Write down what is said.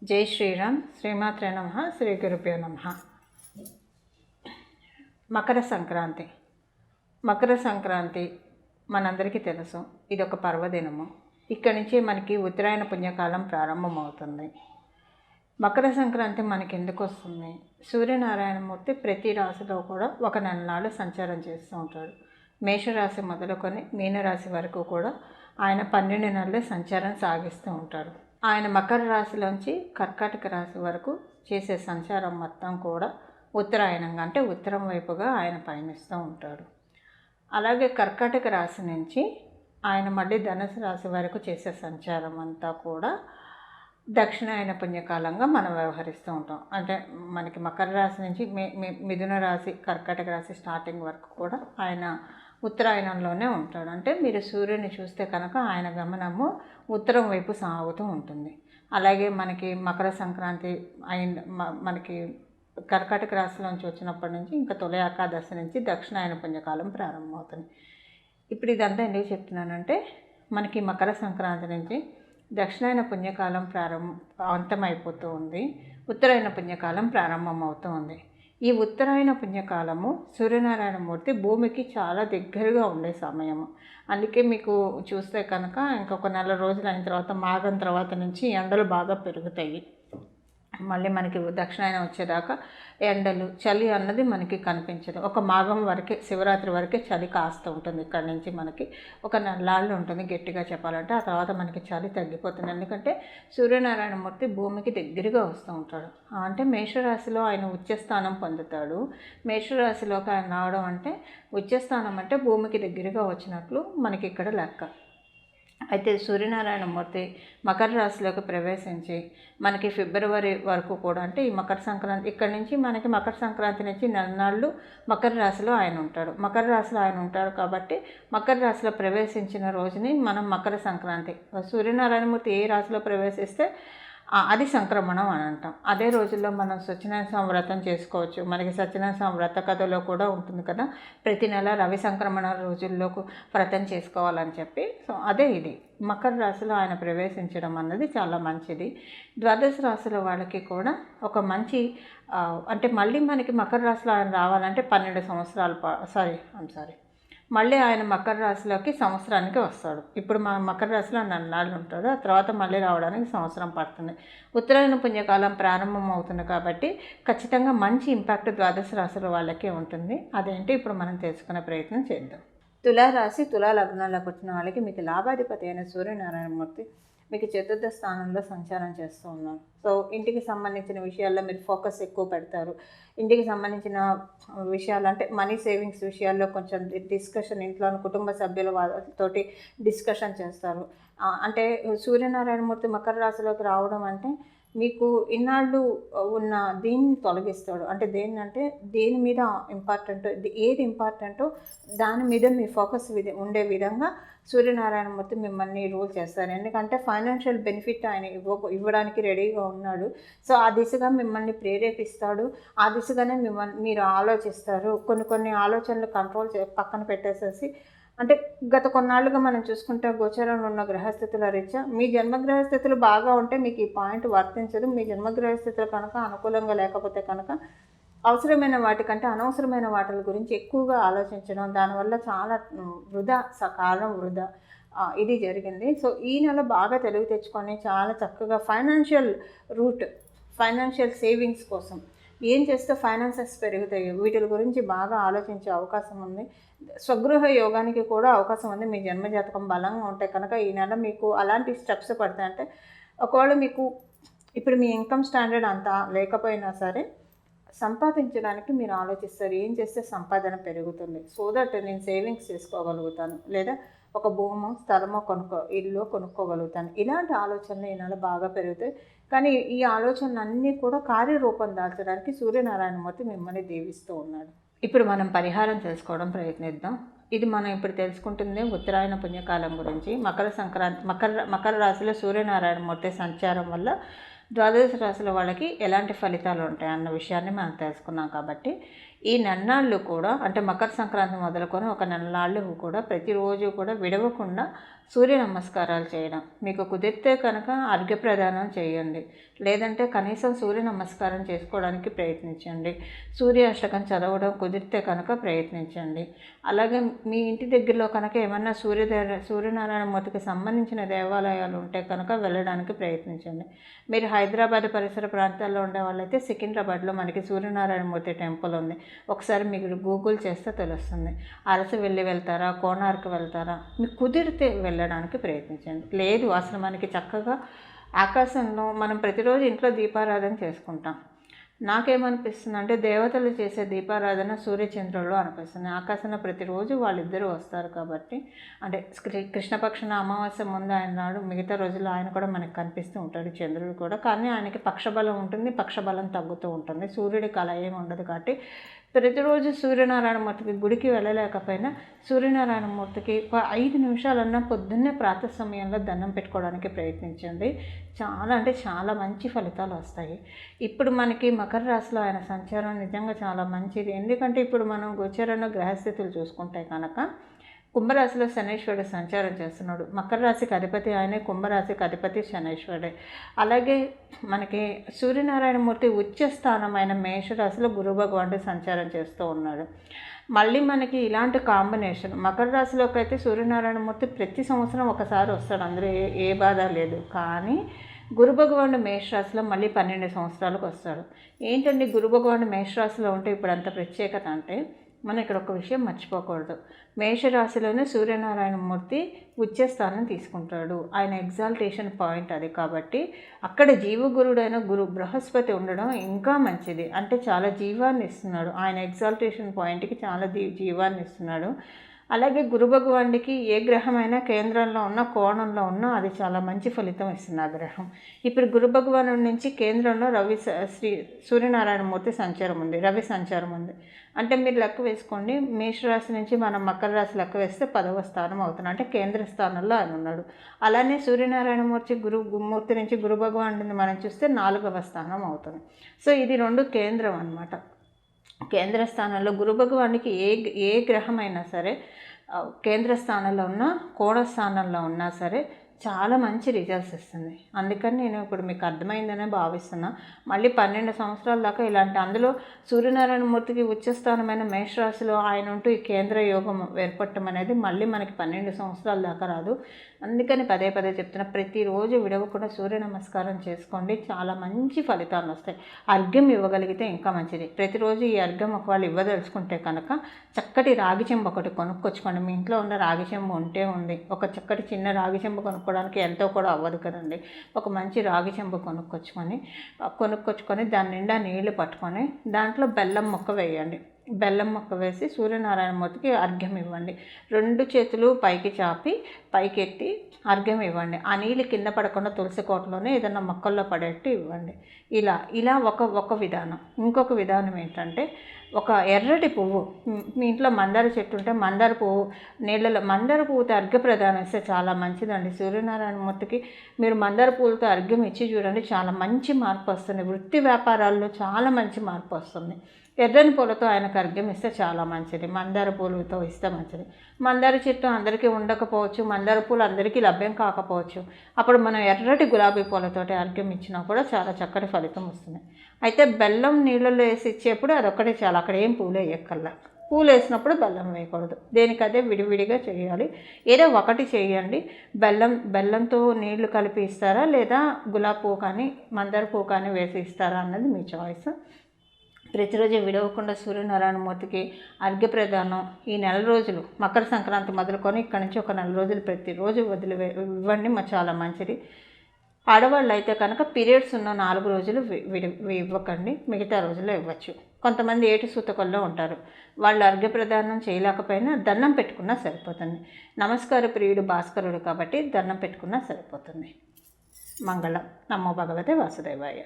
జై శ్రీరామ్. శ్రీమాత్రే నమః. శ్రీ గురుభ్యో నమః. మకర సంక్రాంతి మనందరికీ తెలుసు. ఇది ఒక పర్వదినము. ఇక్కడి నుంచి మనకి ఉత్తరాయణ పుణ్యకాలం ప్రారంభమవుతుంది. మకర సంక్రాంతి మనకి ఎందుకు వస్తుంది? సూర్యనారాయణమూర్తి ప్రతి రాశిలో కూడా ఒక నెల నాళ్ళు సంచారం చేస్తూ ఉంటాడు. మేషరాశి మొదలుకొని మీనరాశి వరకు కూడా ఆయన 12 నెలలు సంచారం సాగిస్తూ ఉంటాడు. ఆయన మకర రాశిలోంచి కర్కాటక రాశి వరకు చేసే సంచారం మొత్తం కూడా ఉత్తరాయణంగా, అంటే ఉత్తరం వైపుగా ఆయన పయనిస్తూ ఉంటాడు. అలాగే కర్కాటక రాశి నుంచి ఆయన మళ్ళీ ధనుసు రాశి వరకు చేసే సంచారం అంతా కూడా దక్షిణాయన పుణ్యకాలంగా మనం వ్యవహరిస్తూ ఉంటాం. అంటే మనకి మకర రాశి నుంచి మిథున రాశి, కర్కాటక రాశి స్టార్టింగ్ వరకు కూడా ఆయన ఉత్తరాయణంలోనే ఉంటాడు. అంటే మీరు సూర్యుని చూస్తే కనుక ఆయన గమనము ఉత్తరం వైపు సాగుతూ ఉంటుంది. అలాగే మనకి మకర సంక్రాంతి మనకి కర్కాటక రాశిలోంచి వచ్చినప్పటి నుంచి ఇంకా తొలి ఏకాదశి నుంచి దక్షిణాయన పుణ్యకాలం ప్రారంభమవుతుంది. ఇప్పుడు ఇదంతా ఎందుకు చెప్తున్నానంటే, మనకి మకర సంక్రాంతి నుంచి దక్షిణాయన పుణ్యకాలం అంతమైపోతూ ఉంది, ఉత్తరాయణ పుణ్యకాలం ప్రారంభమవుతూ ఉంది. ఈ ఉత్తరాయణ పుణ్యకాలము సూర్యనారాయణమూర్తి భూమికి చాలా దగ్గరగా ఉండే సమయము. అందుకే మీకు చూస్తే కనుక ఇంకొక నెల రోజులు అయిన తర్వాత, మాఘం తర్వాత నుంచి ఎండలు బాగా పెరుగుతాయి. మళ్ళీ మనకి దక్షిణాయనం వచ్చేదాకా ఎండలు, చలి అన్నది మనకి కనిపించదు. ఒక మాఘం వరకే, శివరాత్రి వరకే చలి కాస్తూ ఉంటుంది. ఇక్కడ నుంచి మనకి ఒక నెలలు ఉంటుంది గట్టిగా చెప్పాలంటే. ఆ తర్వాత మనకి చలి తగ్గిపోతుంది. ఎందుకంటే సూర్యనారాయణమూర్తి భూమికి దగ్గరగా వస్తూ ఉంటాడు. అంటే మేషరాశిలో ఆయన ఉచ్చస్థానం పొందుతాడు. మేషరాశిలోకి ఆయన రావడం అంటే, ఉచ్చస్థానం అంటే భూమికి దగ్గరగా వచ్చినట్లు మనకి ఇక్కడ లెక్క. అయితే సూర్యనారాయణమూర్తి మకర రాశిలోకి ప్రవేశించి మనకి ఫిబ్రవరి వరకు కూడా, అంటే ఈ మకర సంక్రాంతి ఇక్కడి నుంచి మనకి మకర సంక్రాంతి నుంచి నెలనాళ్ళు మకర రాశిలో ఆయన ఉంటాడు. మకర రాశిలో ఆయన ఉంటాడు కాబట్టి మకర రాశిలో ప్రవేశించిన రోజుని మనం మకర సంక్రాంతి. సూర్యనారాయణమూర్తి ఏ రాశిలో ప్రవేశిస్తే అది సంక్రమణం అని అంటాం. అదే రోజుల్లో మనం సత్యనారాయణ స్వామి వ్రతం చేసుకోవచ్చు. మనకి సత్యనారాయణ స్వామి వ్రత కథలో కూడా ఉంటుంది కదా, ప్రతి నెల రవి సంక్రమణ రోజుల్లో వ్రతం చేసుకోవాలని చెప్పి. సో అదే ఇది మకర రాశిలో ఆయన ప్రవేశించడం అన్నది చాలా మంచిది. ద్వాదశ రాశుల వాళ్ళకి కూడా ఒక మంచి, అంటే మళ్ళీ మనకి మకర రాశిలో ఆయన రావాలంటే 12 సంవత్సరాలు మళ్ళీ ఆయన మకర రాశిలోకి సంవత్సరానికి వస్తాడు. ఇప్పుడు మకర రాశిలో నన్నాళ్ళు ఉంటాడు. ఆ తర్వాత మళ్ళీ రావడానికి సంవత్సరం పడుతుంది. ఉత్తరాయణ పుణ్యకాలం ప్రారంభం అవుతుంది కాబట్టి ఖచ్చితంగా మంచి ఇంపాక్ట్ ద్వాదశ రాశుల వాళ్ళకే ఉంటుంది. అదేంటి ఇప్పుడు మనం తెలుసుకునే ప్రయత్నం చేద్దాం. తులారాశి, తులా లగ్నాలకు వచ్చిన వాళ్ళకి మీకు లాభాధిపతి అయిన సూర్యనారాయణమూర్తి మీకు చతుర్థ స్థానంలో సంచారం చేస్తూ ఉన్నారు. సో ఇంటికి సంబంధించిన విషయాల్లో మీరు ఫోకస్ ఎక్కువ పెడతారు. ఇంటికి సంబంధించిన విషయాలు అంటే మనీ సేవింగ్స్ విషయాల్లో కొంచెం డిస్కషన్, ఇంట్లో కుటుంబ సభ్యుల వాళ్ళతోటి డిస్కషన్ చేస్తారు. అంటే సూర్యనారాయణమూర్తి మకర రాశిలోకి రావడం అంటే మీకు ఇన్నాళ్ళు ఉన్న దీన్ని తొలగిస్తాడు. అంటే దేని మీద ఏది ఇంపార్టెంటో దాని మీద మీ ఫోకస్ ఉండే విధంగా సూర్యనారాయణమూర్తి మిమ్మల్ని రూల్ చేస్తారు. ఎందుకంటే ఫైనాన్షియల్ బెనిఫిట్ ఆయన ఇవ్వడానికి రెడీగా ఉన్నాడు. సో ఆ దిశగా మిమ్మల్ని ప్రేరేపిస్తాడు. ఆ దిశగానే మీరు ఆలోచిస్తారు. కొన్ని ఆలోచనలు పక్కన పెట్టేసేసి, అంటే గత కొన్నాళ్ళుగా మనం చూసుకుంటే గోచరంలో ఉన్న గ్రహస్థితుల రీత్యా మీ జన్మగ్రహస్థితులు బాగా ఉంటే మీకు ఈ పాయింట్ వర్తించదు. మీ జన్మగ్రహస్థితులు కనుక అనుకూలంగా లేకపోతే కనుక అవసరమైన వాటికంటే అనవసరమైన వాటి గురించి ఎక్కువగా ఆలోచించడం, దానివల్ల చాలా కాలం వృధా ఇది జరిగింది. సో ఈ నెల బాగా తెలివి తెచ్చుకొని చాలా చక్కగా ఫైనాన్షియల్ సేవింగ్స్ కోసం ఏం చేస్తే ఫైనాన్సెస్ పెరుగుతాయి, వీటి గురించి బాగా ఆలోచించే అవకాశం ఉంది. స్వగృహ యోగానికి కూడా అవకాశం ఉంది. మీ జన్మజాతకం బలంగా ఉంటే కనుక ఈ నెల మీకు అలాంటి స్టెప్స్ పడతాయంటే, ఒకవేళ మీకు ఇప్పుడు మీ ఇన్కమ్ స్టాండర్డ్ అంతా లేకపోయినా సరే సంపాదించడానికి మీరు ఆలోచిస్తారు. ఏం చేస్తే సంపాదన పెరుగుతుంది, సో దట్ నేను సేవింగ్స్ చేసుకోగలుగుతాను, లేదా ఒక భూమో స్థలమో ఇల్లు కొనుక్కోగలుగుతాను. ఇలాంటి ఆలోచనలు ఈ నెల బాగా పెరుగుతాయి. కానీ ఈ ఆలోచనలన్నీ కూడా కార్యరూపం దాల్చడానికి సూర్యనారాయణమూర్తి మిమ్మల్ని దీవిస్తూ ఉన్నాడు. ఇప్పుడు మనం పరిహారం చేసుకోవడం ప్రయత్నిద్దాం. ఇది మనం ఇప్పుడు తెలుసుకుంటుంది ఉత్తరాయణ పుణ్యకాలం గురించి. మకర రాశిలో సూర్యనారాయణమూర్తి సంచారం వల్ల ద్వాదశ రాశుల వాళ్ళకి ఎలాంటి ఫలితాలు ఉంటాయి అన్న విషయాన్ని మనం తెలుసుకున్నాం. కాబట్టి ఈ నెలనాళ్ళు కూడా అంటే మకర సంక్రాంతి మొదలుకొని ఒక నెలనాళ్ళు కూడా ప్రతిరోజు కూడా విడవకుండా సూర్య నమస్కారాలు చేయడం. మీకు కుదిరితే కనుక అర్ఘ్యప్రదానం చేయండి, లేదంటే కనీసం సూర్య నమస్కారం చేసుకోవడానికి ప్రయత్నించండి. సూర్య అష్టకం చదవడం కుదిరితే కనుక ప్రయత్నించండి. అలాగే మీ ఇంటి దగ్గరలో కనుక ఏమన్నా సూర్యనారాయణ మూర్తికి సంబంధించిన దేవాలయాలు ఉంటే కనుక వెళ్ళడానికి ప్రయత్నించండి. మీరు హైదరాబాద్ పరిసర ప్రాంతాల్లో ఉండే వాళ్ళైతే సికింద్రాబాద్లో మనకి సూర్యనారాయణ మూర్తి టెంపుల్ ఉంది. ఒకసారి మీరు గూగుల్ చేస్తే తెలుస్తుంది. అరసవెల్లి వెళ్తారా, కోణార్క్ వెళ్తారా, మీకు కుదిరితే వెళ్ళడానికి ప్రయత్నించండి. లేదు అసలు మనకి చక్కగా ఆకాశంలో మనం ప్రతిరోజు ఇంట్లో దీపారాధన చేసుకుంటాం. నాకేమనిపిస్తుంది అంటే దేవతలు చేసే దీపారాధన సూర్యచంద్రుల్లో అనిపిస్తుంది. ఆకాశంలో ప్రతిరోజు వాళ్ళిద్దరూ వస్తారు కాబట్టి, అంటే కృష్ణపక్షన అమావాస్య ముందు ఆయన నాడు, మిగతా రోజుల్లో ఆయన కూడా మనకు కనిపిస్తూ ఉంటాడు, చంద్రుడు కూడా. కానీ ఆయనకి పక్షబలం ఉంటుంది, పక్షబలం తగ్గుతూ ఉంటుంది. సూర్యుడికి అలా ఏమి ఉండదు కాబట్టి ప్రతిరోజు సూర్యనారాయణమూర్తికి గుడికి వెళ్ళలేకపోయినా సూర్యనారాయణమూర్తికి 5 నిమిషాలన్నా పొద్దున్నే ప్రాతः సమయంలో దండం పెట్టుకోవడానికి ప్రయత్నించండి. చాలా అంటే చాలా మంచి ఫలితాలు వస్తాయి. ఇప్పుడు మనకి మకర రాశిలో ఆయన సంచారం నిజంగా చాలా మంచిది. ఎందుకంటే ఇప్పుడు మనం గోచరంలో గ్రహస్థితులు చూసుకుంటే కనుక కుంభరాశిలో శనీశ్వరుడు సంచారం చేస్తున్నాడు. మకర రాశికి అధిపతి ఆయనే, కుంభరాశికి అధిపతి శనీశ్వరుడే. అలాగే మనకి సూర్యనారాయణమూర్తి ఉచ్చ స్థానమైన మేషరాశిలో గురు భగవానుడు సంచారం చేస్తూ ఉన్నాడు. మళ్ళీ మనకి ఇలాంటి కాంబినేషన్ మకర రాశిలోకి అయితే సూర్యనారాయణమూర్తి ప్రతి సంవత్సరం ఒకసారి వస్తాడు, అందులో ఏ బాధ లేదు. కానీ గురు భగవానుడు మేషరాశిలో మళ్ళీ 12 సంవత్సరాలకు వస్తాడు. ఏంటండి గురు భగవానుడు మేషరాశిలో ఉంటే ఇప్పుడు అంత ప్రత్యేకత అంటే, మనం ఇక్కడ ఒక విషయం మర్చిపోకూడదు. మేషరాశిలోనే సూర్యనారాయణమూర్తి ఉచ్చస్థానం తీసుకుంటాడు. ఆయన ఎగ్జాల్టేషన్ పాయింట్ అది. కాబట్టి అక్కడ జీవగురుడైన గురు బృహస్పతి ఉండడం ఇంకా మంచిది. అంటే చాలా జీవాన్ని ఇస్తున్నాడు. ఆయన ఎగ్జాల్టేషన్ పాయింట్కి చాలా జీవాన్ని ఇస్తున్నాడు. అలాగే గురు భగవానుడికి ఏ గ్రహమైనా కేంద్రంలో ఉన్న కోణంలో ఉన్నా అది చాలా మంచి ఫలితం ఇస్తుంది ఆ గ్రహం. ఇప్పుడు గురు భగవానుడి నుంచి కేంద్రంలో సూర్యనారాయణమూర్తి సంచారం ఉంది, రవి సంచారం ఉంది. అంటే మీరు లెక్క వేసుకోండి, మేషరాశి నుంచి మనం మకర రాశి లెక్క వేస్తే 10వ స్థానం అవుతుంది, అంటే కేంద్ర స్థానంలో ఆయన ఉన్నాడు. అలానే సూర్యనారాయణమూర్తి మూర్తి నుంచి గురు భగవానుడిని మనం చూస్తే 4వ స్థానం అవుతుంది. సో ఇది 2 కేంద్రం అన్నమాట. కేంద్ర స్థానంలో గురు భగవానుడికి ఏ గ్రహమైనా సరే కేంద్ర స్థానంలో ఉన్నా కోణ స్థానంలో ఉన్నా సరే చాలా మంచి రిజల్ట్స్ ఇస్తుంది. అందుకని నేను ఇప్పుడు మీకు అర్థమైందనే భావిస్తున్నా. మళ్ళీ 12 సంవత్సరాల దాకా ఇలాంటి, అందులో సూర్యనారాయణమూర్తికి ఉచ్చస్థానమైన మేషరాశిలో ఆయన ఉంటూ ఈ కేంద్ర యోగం ఏర్పడటం అనేది మళ్ళీ మనకి 12 సంవత్సరాల దాకా రాదు. అందుకని పదే చెప్తున్నా, ప్రతిరోజు విడవకుండా సూర్య నమస్కారం చేసుకోండి, చాలా మంచి ఫలితాలు వస్తాయి. అర్ఘ్యం ఇవ్వగలిగితే ఇంకా మంచిది. ప్రతిరోజు ఈ అర్ఘ్యం ఒకవేళ ఇవ్వదలుచుకుంటే కనుక చక్కటి రాగి చెంబు ఒకటి కొనుక్కొచ్చుకోండి. మీ ఇంట్లో ఉన్న రాగి చెంబు ఉంటే ఉంది, ఒక చక్కటి చిన్న రాగి చెంబు కొనుక్కోవడానికి ఎంతో కూడా అవ్వదు కదండి. ఒక మంచి రాగి చెంబు కొనుక్కొచ్చుకొని దాని నిండా నీళ్లు పట్టుకొని దాంట్లో బెల్లం ముక్క వేయండి. బెల్లం ముక్క వేసి సూర్యనారాయణమూర్తికి అర్ఘ్యం ఇవ్వండి. 2 చేతులు పైకి చాపి పైకెత్తి అర్ఘ్యం ఇవ్వండి. ఆ నీళ్ళు కింద పడకుండా తులసి కోటలోనే ఏదైనా మొక్కల్లో పడేట్టు ఇవ్వండి. ఇలా ఒక విధానం. ఇంకొక విధానం ఏంటంటే, ఒక ఎర్రటి పువ్వు, మీ ఇంట్లో మందార చెట్టు ఉంటే మందార పువ్వు నీళ్ళలో, మందార పువ్వుతో అర్ఘ్య ప్రదానం ఇస్తే చాలా మంచిదండి. సూర్యనారాయణమూర్తికి మీరు మందార పువ్వులతో అర్ఘ్యం ఇచ్చి చూడండి, చాలా మంచి మార్పు వస్తుంది. వృత్తి వ్యాపారాల్లో చాలా మంచి మార్పు వస్తుంది. ఎర్రని పూలతో ఆయనకు అర్ఘ్యం ఇస్తే చాలా మంచిది. మందార పూలతో ఇస్తే మంచిది. మందార చెట్టు అందరికీ ఉండకపోవచ్చు, మందార పూలు అందరికీ లభ్యం కాకపోవచ్చు. అప్పుడు మనం ఎర్రటి గులాబీ పూలతోటి అర్ఘ్యం ఇచ్చినా కూడా చాలా చక్కటి ఫలితం వస్తుంది. అయితే బెల్లం నీళ్ళలో వేసి ఇచ్చేప్పుడు అదొక్కటే చాలా, అక్కడ ఏం పూలు వేయక్కర్లా. పూలు వేసినప్పుడు బెల్లం వేయకూడదు, దేనికదే విడివిడిగా చేయాలి. ఏదో ఒకటి చేయండి. బెల్లంతో నీళ్లు కలిపి ఇస్తారా, లేదా గులాబీ పువ్వు కానీ మందార పువ్వు కానీ వేసి ఇస్తారా అన్నది మీ చాయిస్. ప్రతిరోజు విడవకుండా సూర్యనారాయణమూర్తికి అర్ఘ్య ప్రదానం ఈ నెల రోజులు, మకర సంక్రాంతి మొదలుకొని ఇక్కడ నుంచి ఒక నెల రోజులు ప్రతిరోజు ఇవ్వండి, చాలా మంచిది. ఆడవాళ్ళు అయితే కనుక పీరియడ్స్ ఉన్న 4 రోజులు ఇవ్వకండి, మిగతా రోజుల్లో ఇవ్వచ్చు. కొంతమంది ఏటి సూతకల్లో ఉంటారు, వాళ్ళు అర్ఘ్య ప్రదానం చేయలేకపోయినా దండం పెట్టుకున్నా సరిపోతుంది. నమస్కార ప్రియుడు భాస్కరుడు కాబట్టి దండం పెట్టుకున్నా సరిపోతుంది. మంగళం. నమో భగవతే వాసుదేవాయ.